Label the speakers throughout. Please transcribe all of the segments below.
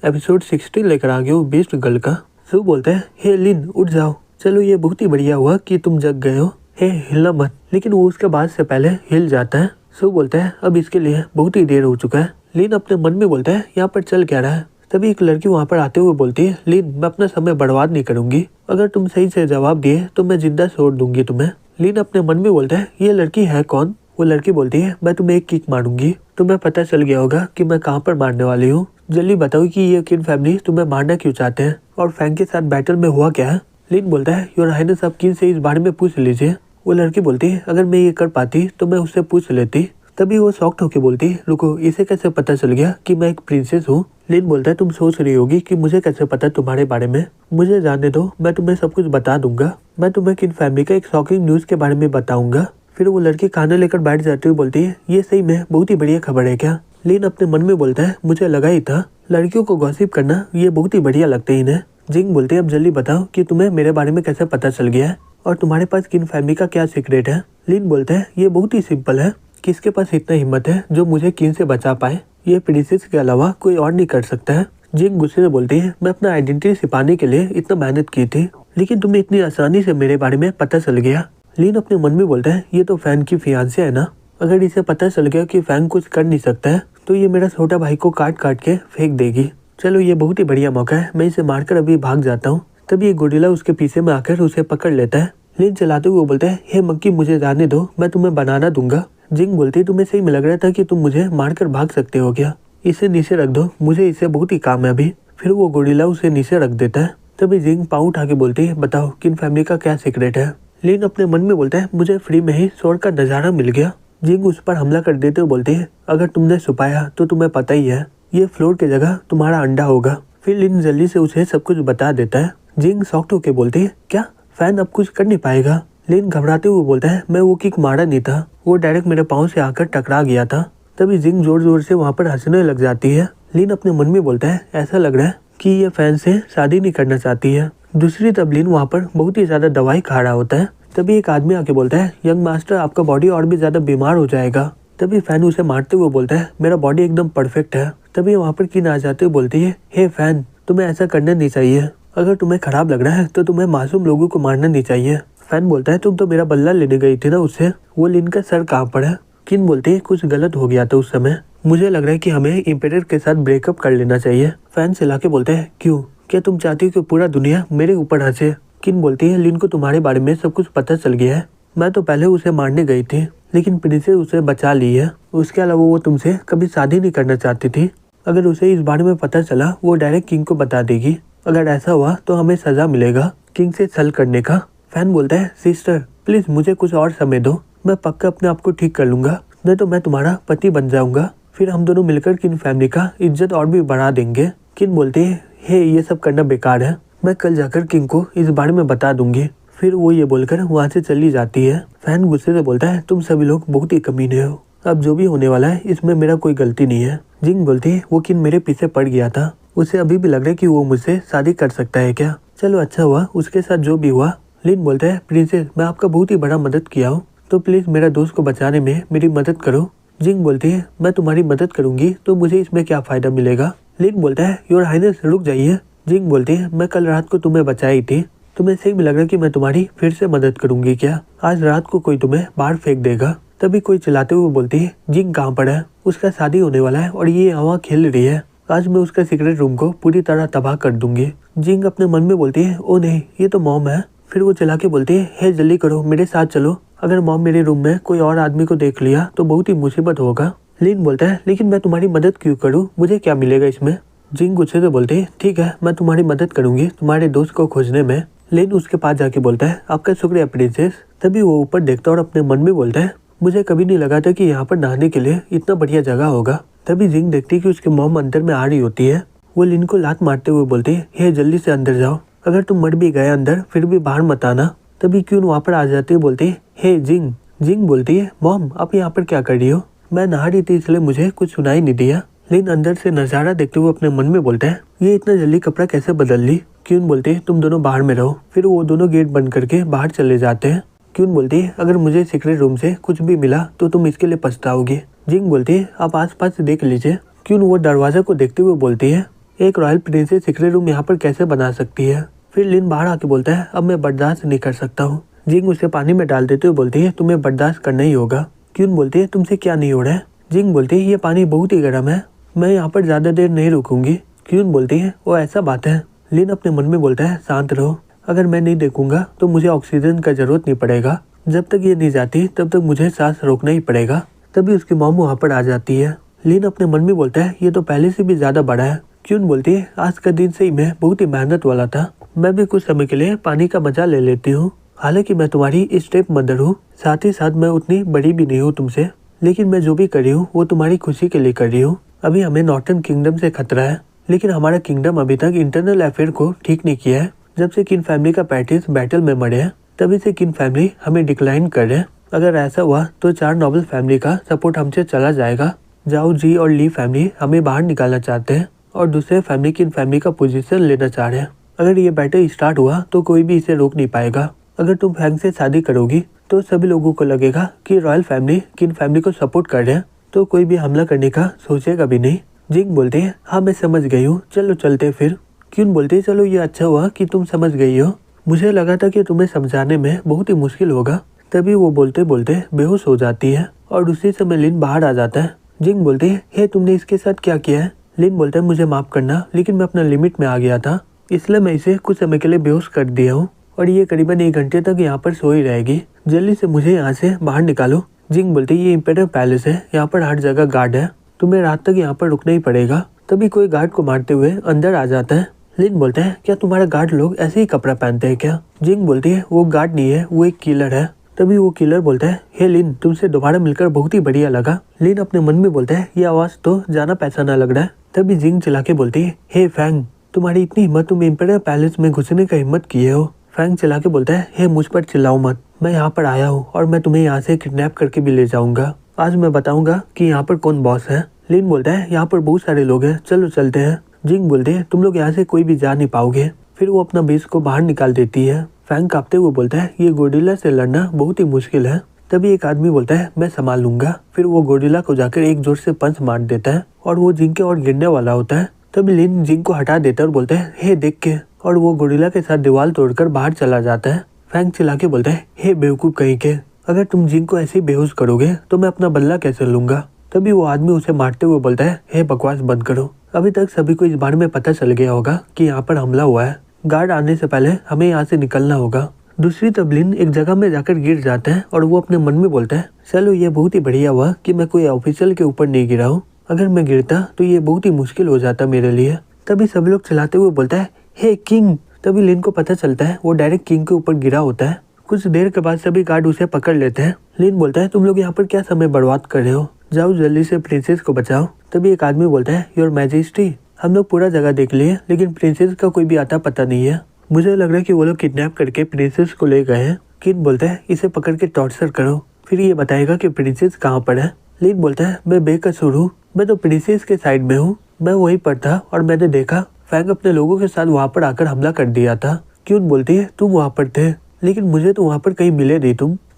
Speaker 1: Episode 16 लेकर आ गया हूँ बेस्ट गर्ल का। सू बोलता है हे लिन उठ जाओ, चलो ये बहुत ही बढ़िया हुआ कि तुम जग गए हो, हे हिलना मत। लेकिन वो उसके बाद से पहले हिल जाता है। सू बोलता है अब इसके लिए बहुत ही देर हो चुका है। लिन अपने मन में बोलता है यहाँ पर चल क्या रहा है। तभी एक लड़की वहाँ पर आते हुए बोलती है लिन मैं अपना समय बर्बाद नहीं करूंगी, अगर तुम सही से जवाब दिए तो मैं जिंदा छोड़ दूंगी तुम्हें। लिन अपने मन में बोलता है ये लड़की है कौन। वो लड़की बोलती है मैं तुम्हें एक किक मारूंगी, तुम्हें पता चल गया होगा कि मैं कहाँ पर मारने वाली हूँ। जल्दी बताओ कि ये किन फैमिली तुम्हें मारना क्यों चाहते हैं और फैंग के साथ बैटल में हुआ क्या है। लिन बोलता है योर हाइनेस आप किन से इस बारे में पूछ लीजिए। वो लड़की बोलती है अगर मैं ये कर पाती तो मैं उससे पूछ लेती। तभी वो शॉक्ड होकर बोलती है रुको इसे कैसे पता चल गया कि मैं एक प्रिंसेस हूँ। लिन बोलता है तुम सोच रही होगी कि मुझे कैसे पता तुम्हारे बारे में, मुझे जानने दो, मैं तुम्हें सब कुछ बता दूंगा। मैं तुम्हें किन फैमिली का एक शॉकिंग न्यूज के बारे में बताऊंगा। फिर वो लड़की खाना लेकर बैठ जाती हुई बोलती है ये सही में बहुत ही बढ़िया खबर है क्या। लिन अपने मन में बोलता है मुझे लगा ही था, लड़कियों को गॉसिप करना ये बहुत ही बढ़िया लगता है इन्हें। जिंग बोलते है अब जल्दी बताओ कि तुम्हें मेरे बारे में कैसे पता चल गया है और तुम्हारे पास किन फैमिली का क्या सीक्रेट है। लिन बोलते है ये बहुत ही सिंपल है, किसके पास इतना हिम्मत है जो मुझे किन से बचा पाए, ये प्रिंसेस के अलावा कोई और नहीं कर सकता है। जिंग गुस्से से बोलती है मैं अपना आइडेंटिटी छिपाने के लिए इतना मेहनत की थी, लेकिन तुम्हें इतनी आसानी से मेरे बारे में पता चल गया। लिन अपने मन में बोलता है ये तो फैन की फियांसे है ना, अगर इसे पता चल गया कि फैन कुछ कर नहीं सकता है तो ये मेरा छोटा भाई को काट काट के फेंक देगी। चलो ये बहुत ही बढ़िया मौका है, मैं इसे मारकर अभी भाग जाता हूँ। तभी एक गोरिल्ला उसके पीछे में आकर उसे पकड़ लेता है। लिन चलाते हुए बोलता है हे मंकी मुझे जाने दो, मैं तुम्हें बनाना दूंगा। जिंग बोलती तुम्हें सही में लग रहा था कि तुम मुझे मारकर भाग सकते हो क्या, इसे नीचे रख दो, मुझे इससे बहुत ही काम है अभी। फिर वो गोरिल्ला उसे नीचे रख देता है। तभी जिंग पाँव उठा के बोलती है बताओ किन फैमिली का क्या सीक्रेट है। लिन अपने मन में बोलता है मुझे फ्री में ही स्वord का नजारा मिल गया। जिंग उस पर हमला कर देते हुए बोलती है अगर तुमने छुपाया तो तुम्हें पता ही है, ये फ्लोर की जगह तुम्हारा अंडा होगा। फिर लिन जल्दी से उसे सब कुछ बता देता है। जिंग शॉक्ड होकर बोलती है क्या फैन अब कुछ कर नहीं पाएगा। लिन घबराते हुए बोलता है मैं वो किक मारा नहीं था, वो डायरेक्ट मेरे पाँव से आकर टकरा गया था। तभी जिंग जोर जोर से वहाँ पर हंसने लग जाती है। लिन अपने मन में बोलता है ऐसा लग रहा है कि ये फैन से शादी नहीं करना चाहती है। दूसरी तरफ लिन वहाँ पर बहुत ही ज्यादा दवाई खा रहा होता है। तभी एक आदमी आके बोलता है यंग मास्टर आपका बॉडी और भी ज्यादा बीमार हो जाएगा। तभी फैन उसे मारते हुए बोलता है मेरा बॉडी एकदम परफेक्ट है। तभी वहाँ पर किन आ जाते हुए बोलती है हे फैन तुम्हें ऐसा करना नहीं चाहिए, अगर तुम्हें खराब लग रहा है तो तुम्हें मासूम लोगों को मारना नहीं चाहिए। फैन बोलता है तुम तो मेरा बदला लेने गई थी ना उससे, वो लिन का सर कहाँ पर है। किन बोलते है कुछ गलत हो गया था उस समय, मुझे लग रहा है कि हमें इम्पेरर के साथ ब्रेकअप कर लेना चाहिए। फैन चिल्ला के बोलते हैं क्यों, क्या तुम चाहती हो कि पूरा दुनिया मेरे ऊपर हंसे। किन बोलती है लिन को तुम्हारे बारे में सब कुछ पता चल गया है, मैं तो पहले उसे मारने गई थी लेकिन प्रिंसेस उसे बचा ली है, उसके अलावा वो तुमसे कभी शादी नहीं करना चाहती थी। अगर उसे इस बारे में पता चला वो डायरेक्ट किंग को बता देगी, अगर ऐसा हुआ तो हमें सजा मिलेगा किंग से छल करने का। फैन बोलता है सिस्टर प्लीज मुझे कुछ और समय दो, मैं पक्का अपने आप को ठीक कर लूंगा, नहीं तो मैं तुम्हारा पति बन जाऊंगा, फिर हम दोनों मिलकर किन फैमिली का इज्जत और भी बढ़ा देंगे। किन बोलते है हे ये सब करना बेकार है, मैं कल जाकर किंग को इस बारे में बता दूंगी। फिर वो ये बोलकर वहाँ से चली जाती है। फैन गुस्से से बोलता है तुम सभी लोग बहुत ही कमीने हो, अब जो भी होने वाला है इसमें मेरा कोई गलती नहीं है। जिंग बोलती है वो किन मेरे पीछे पड़ गया था, उसे अभी भी लग रहा है कि वो मुझसे शादी कर सकता है क्या, चलो अच्छा हुआ उसके साथ जो भी हुआ। लिन बोलता है प्रिंसेस मैं आपका बहुत ही बड़ा मदद किया हूँ, तो प्लीज मेरा दोस्त को बचाने में मेरी मदद करो। जिंग बोलती है मैं तुम्हारी मदद करूंगी तो मुझे इसमें क्या फायदा मिलेगा। लिन बोलता है योर हाइनेस रुक जाइए। जिंग बोलती है मैं कल रात को तुम्हें बचाई थी, तुम्हें सही में लग रहा है कि मैं तुम्हारी फिर से मदद करूंगी क्या, आज रात को कोई तुम्हें बाहर फेंक देगा। तभी कोई चिल्लाते हुए बोलती है जिंग कहाँ पर है, उसका शादी होने वाला है और ये हवा खेल रही है, आज मैं उसका सीक्रेट रूम को पूरी तरह तबाह कर दूंगी। जिंग अपने मन में बोलती है ओ नहीं ये तो मॉम है। फिर वो चिल्ला के बोलती है हे जल्दी करो मेरे साथ चलो, अगर मॉम मेरे रूम में कोई और आदमी को देख लिया तो बहुत ही मुसीबत होगा। लिन बोलता है लेकिन मैं तुम्हारी मदद क्यों करूँ, मुझे क्या मिलेगा इसमें। जिंग गुस्से से बोलती है ठीक है मैं तुम्हारी मदद करूंगी तुम्हारे दोस्त को खोजने में। लिन उसके पास जाके बोलता है आपका शुक्रिया प्रिंसेस। तभी वो ऊपर देखता और अपने मन में बोलता है मुझे कभी नहीं लगा था कि यहाँ पर नहाने के लिए इतना बढ़िया जगह होगा। तभी जिंग देखती है कि उसकी मॉम अंदर में आ रही होती है। वो लिन को लात मारते हुए बोलती है हे जल्दी से अंदर जाओ, अगर तुम मर भी गए अंदर फिर भी बाहर मत आना। तभी क्यून वहाँ पर आ जाती है, बोलती है हे जिंग। जिंग बोलती है मॉम आप यहाँ पर क्या कर रही हो, मैं नहा रही थी इसलिए मुझे कुछ सुनाई नहीं दिया। लिन अंदर से नजारा देखते हुए अपने मन में बोलता है ये इतना जल्दी कपड़ा कैसे बदल ली। क्यून बोलती है तुम दोनों बाहर में रहो। फिर वो दोनों गेट बंद करके बाहर चले जाते हैं। क्यून बोलती है अगर मुझे सीक्रेट रूम से कुछ भी मिला तो तुम इसके लिए पछताओगे। जिंग बोलती है आप आसपास देख लीजिए। क्यून वो दरवाजा को देखते हुए बोलती है एक रॉयल प्रिंसेस सीक्रेट रूम यहाँ पर कैसे बना सकती है। फिर लिन बाहर आके बोलता है अब मैं बर्दाश्त नहीं कर सकता हूँ। जिंग उसे पानी में डाल देते हुए बोलती है तुम्हें बर्दाश्त करना ही होगा। क्यून बोलती है तुमसे क्या नहीं हो रहा है। जिंग बोलती है ये पानी बहुत ही गर्म है, मैं यहाँ पर ज्यादा देर नहीं रुकूंगी। क्यून बोलती है वो ऐसा बात है। लिन अपने मन में बोलता है शांत रहो, अगर मैं नहीं देखूंगा तो मुझे ऑक्सीजन का जरूरत नहीं पड़ेगा, जब तक ये नहीं जाती तब तक मुझे सांस रोकना ही पड़ेगा। तभी उसकी मॉम वहाँ पर आ जाती है। लिन अपने मन में बोलता है ये तो पहले से भी ज्यादा बड़ा है। क्यून बोलती है आज का दिन से ही मैं बहुत ही मेहनत वाला था, मैं भी कुछ समय के लिए पानी का मजा ले लेती हूँ। हालांकि मैं तुम्हारी स्टेप मदर हूँ, साथ ही साथ मैं उतनी बड़ी भी नहीं हूँ तुमसे, लेकिन मैं जो भी कर रही हूँ वो तुम्हारी खुशी के लिए कर रही हूँ। अभी हमें नॉर्टन किंगडम से खतरा है, लेकिन हमारा किंगडम अभी तक इंटरनल अफेयर को ठीक नहीं किया है। जब से किन फैमिली का पैटिस बैटल में मरे हैं तभी से किन फैमिली हमें डिक्लाइन कर रहे हैं। अगर ऐसा हुआ तो 4 नोबल फैमिली का सपोर्ट हमसे चला जाएगा। जाओ जी और ली फैमिली हमें बाहर निकालना चाहते हैं और दूसरे फैमिली किन फैमिली का पोजीशन लेना चाह रहे हैं। अगर ये बैटल स्टार्ट हुआ तो कोई भी इसे रोक नहीं पाएगा। अगर तुम फैंग से शादी करोगी तो सभी लोगों को लगेगा कि रॉयल फैमिली किन फैमिली को सपोर्ट कर रहे हैं, तो कोई भी हमला करने का सोचेगा भी नहीं। जिंग बोलते हैं हाँ मैं समझ गई हूँ, चलो चलते फिर। क्यून बोलते हैं चलो ये अच्छा हुआ कि तुम समझ गई हो, मुझे लगा था कि तुम्हें समझाने में बहुत ही मुश्किल होगा। तभी वो बोलते बोलते बेहोश हो जाती है और उसी समय लिन बाहर आ जाता है। जिंग बोलते हैं हे तुमने इसके साथ क्या किया है। लिन बोलता है मुझे माफ करना, लेकिन मैं अपना लिमिट में आ गया था, इसलिए मैं इसे कुछ समय के लिए बेहोश कर दिया हूँ और ये करीबन 1 घंटे तक यहाँ पर सोई रहेगी, जल्दी से मुझे यहाँ से बाहर निकालो। जिंग बोलते ये इम्पेरियल पैलेस है, यहाँ पर हर जगह गार्ड है, तुम्हें रात तक यहाँ पर रुकना ही पड़ेगा। तभी कोई गार्ड को मारते हुए अंदर आ जाता है। लिन बोलते हैं क्या तुम्हारा गार्ड लोग ऐसे ही कपड़ा पहनते हैं क्या। जिंग बोलती है वो गार्ड नहीं है, वो एक किलर है। तभी वो किलर बोलता है हे लिन तुमसे दोबारा मिलकर बहुत ही बढ़िया लगा। लिन अपने मन में बोलता है ये आवाज तो जाना पैसा लग रहा है। तभी जिंग चिल्ला के बोलती है हे फैंग तुम्हारी इतनी हिम्मत, तुम इम्पेरियल पैलेस में घुसने का हिम्मत किए हो। फैंग चिल्ला के बोलता है हे मुझ पर चिल्लाओ मत, मैं यहाँ पर आया हूँ और मैं तुम्हें यहाँ से किडनैप करके भी ले जाऊंगा। आज मैं बताऊंगा कि यहाँ पर कौन बॉस है। लिन बोलता है यहाँ पर बहुत सारे लोग हैं, चलो चलते हैं। जिंग बोलते हैं तुम लोग यहाँ से कोई भी जा नहीं पाओगे। फिर वो अपना बेस को बाहर निकाल देती है। फैंग कांपते हुए बोलता है ये गोरिल्ला से लड़ना बहुत ही मुश्किल है। तभी एक आदमी बोलता है मैं संभाल लूंगा। फिर वो गोरिल्ला को जाकर एक जोर से पंच मार देता है और वो जिंग के और गिरने वाला होता है। तभी लिन जिंग को हटा देता है और बोलता है हे देख के, और वो गोरिल्ला के साथ दीवार तोड़कर बाहर चला जाता है। फैंग चिल्ला के बोलता है हे बेवकूफ कहीं के, अगर तुम जिंग को ऐसे ही बेहोश करोगे तो मैं अपना बदला कैसे लूंगा। तभी वो आदमी उसे मारते हुए बोलता है हे बकवास बंद करो, अभी तक सभी को इस बारे में पता चल गया होगा कि यहाँ पर हमला हुआ है, गार्ड आने से पहले हमें यहाँ से निकलना होगा। दूसरी तरफ लिन एक जगह में जाकर गिर जाता है और वो अपने मन में बोलता है चलो ये बहुत ही बढ़िया हुआ कि मैं कोई ऑफिशियल के ऊपर नहीं गिरा हूँ, अगर मैं गिरता तो ये बहुत ही मुश्किल हो जाता मेरे लिए। तभी सभी लोग चिल्लाते हुए बोलता है हे किंग। तभी लिन को पता चलता है वो डायरेक्ट किंग के ऊपर गिरा होता है। कुछ देर के बाद सभी गार्ड उसे पकड़ लेते हैं। लिन बोलता है तुम लोग यहाँ पर क्या समय बर्बाद कर रहे हो, जाओ जल्दी से प्रिंसेस को बचाओ। तभी एक आदमी बोलता है योर मैजेस्टी हम लोग पूरा जगह देख लिए लेकिन प्रिंसेस का कोई भी आता पता नहीं है, मुझे लग रहा है कि वो लोग किडनैप करके प्रिंसेस को ले गए हैं। किन बोलता है इसे पकड़ के टॉर्चर करो, फिर ये बताएगा कि प्रिंसेस कहाँ पर है। लिन बोलता है मैं बेकसूर हूँ, मैं तो प्रिंसेस के साइड में हूँ, मैं वहीं पर था और मैंने देखा फैंग अपने लोगों के साथ वहाँ पर आकर हमला कर दिया था। क्यून बोलती है तुम वहाँ पर थे लेकिन मुझे तो वहाँ पर कहीं मिले नहीं,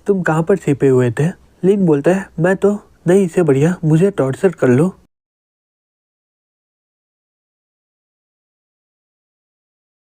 Speaker 1: तुम कहाँ पर छिपे हुए थे। लिन बोलता है मैं तो नहीं, इससे बढ़िया मुझे टॉर्चर कर लो,